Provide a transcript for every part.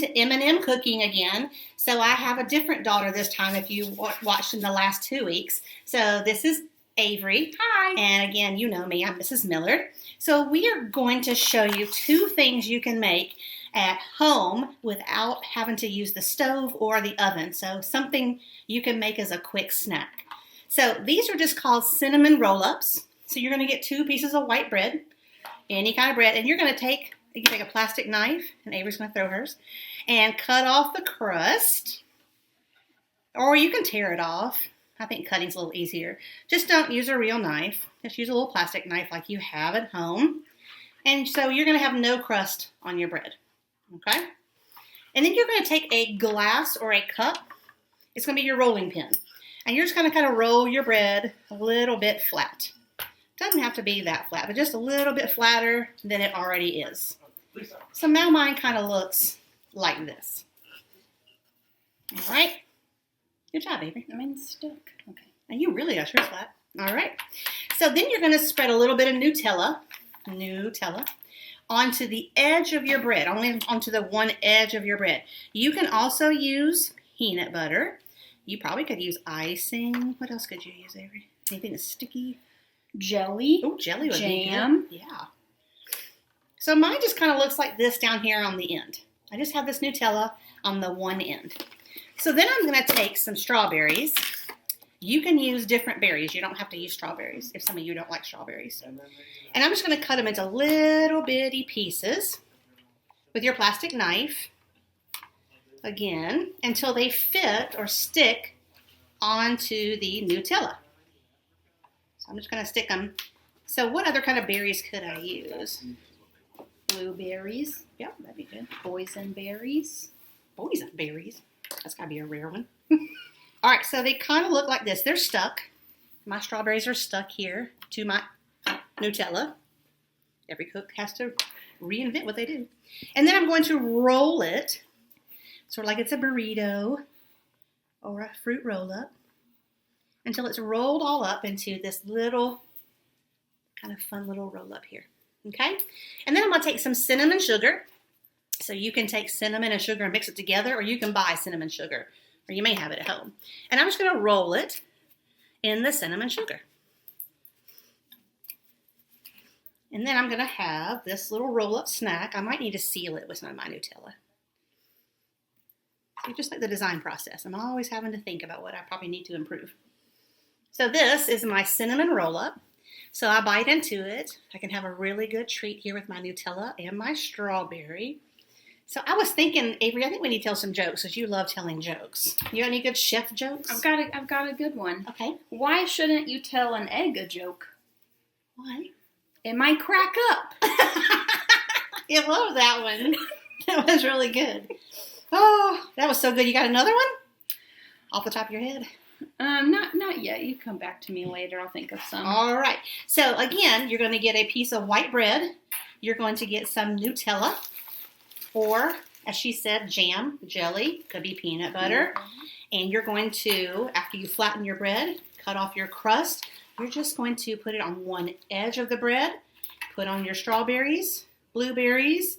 into M&M cooking again. So I have a different daughter this time if you watched in the last 2 weeks. So this is Avery. Hi. And again, you know me, I'm Mrs. Millard. So we are going to show you 2 things you can make at home without having to use the stove or the oven. So something you can make as a quick snack. So these are just called cinnamon roll-ups. So you're going to get 2 pieces of white bread, any kind of bread, and you're going to take, you can take a plastic knife, and Avery's going to throw hers, and cut off the crust, or you can tear it off. I think cutting's a little easier. Just don't use a real knife. Just use a little plastic knife like you have at home. And so you're going to have no crust on your bread, okay? And then you're going to take a glass or a cup. It's going to be your rolling pin. And you're just going to kind of roll your bread a little bit flat. Doesn't have to be that flat, but just a little bit flatter than it already is. So now mine kind of looks like this. All right. Good job, baby. Mine's stuck. Okay. And you really got yours flat. All right. So then you're going to spread a little bit of Nutella, onto the edge of your bread, only onto the one edge of your bread. You can also use peanut butter. You probably could use icing. What else could you use, Avery? Anything that's sticky? Jelly. Oh, jelly would jam. be good. Yeah. So mine just kind of looks like this down here on the end. I just have this Nutella on the one end. So then I'm going to take some strawberries. You can use different berries. You don't have to use strawberries if some of you don't like strawberries. And I'm just going to cut them into little bitty pieces with your plastic knife. Again, until they fit or stick onto the Nutella. So I'm just going to stick them. So what other kind of berries could I use? Blueberries. Yep, that'd be good. Boysenberries. Boysenberries. That's got to be a rare one. All right, so they kind of look like this. They're stuck. My strawberries are stuck here to my Nutella. Every cook has to reinvent what they do. And then I'm going to roll it, sort of like it's a burrito or a fruit roll-up, until it's rolled all up into this little, kind of fun little roll-up here. Okay? And then I'm going to take some cinnamon sugar. So you can take cinnamon and sugar and mix it together, or you can buy cinnamon sugar, or you may have it at home. And I'm just going to roll it in the cinnamon sugar. And then I'm going to have this little roll-up snack. I might need to seal it with some of my Nutella. So just like the design process, I'm always having to think about what I probably need to improve. So this is my cinnamon roll-up. So I bite into it. I can have a really good treat here with my Nutella and my strawberry. So I was thinking, Avery, I think we need to tell some jokes, because you love telling jokes. You got any good chef jokes? I've got a good one. Okay. Why shouldn't you tell an egg a joke? Why? It might crack up. I love that one. That was really good. Oh, that was so good. You got another one? Off the top of your head? Not yet. You come back to me later. I'll think of some. All right. So again, you're going to get a piece of white bread. You're going to get some Nutella, or, as she said, jam, jelly, could be peanut butter. Mm-hmm. And you're going to, after you flatten your bread, cut off your crust, you're just going to put it on one edge of the bread, put on your strawberries, blueberries,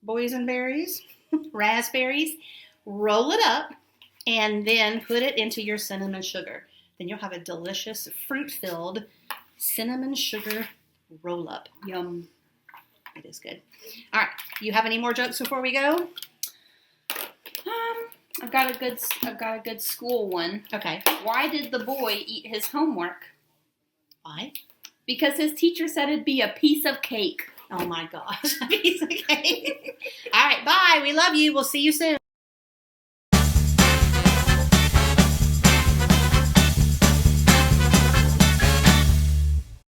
boysenberries, raspberries, roll it up, and then put it into your cinnamon sugar. Then you'll have a delicious fruit-filled cinnamon sugar roll-up. Yum. It is good. All right. You have any more jokes before we go? I've got a good school one. Okay. Why did the boy eat his homework? Why? Because his teacher said it'd be a piece of cake. Oh my gosh. A piece of cake. All right. Bye. We love you. We'll see you soon.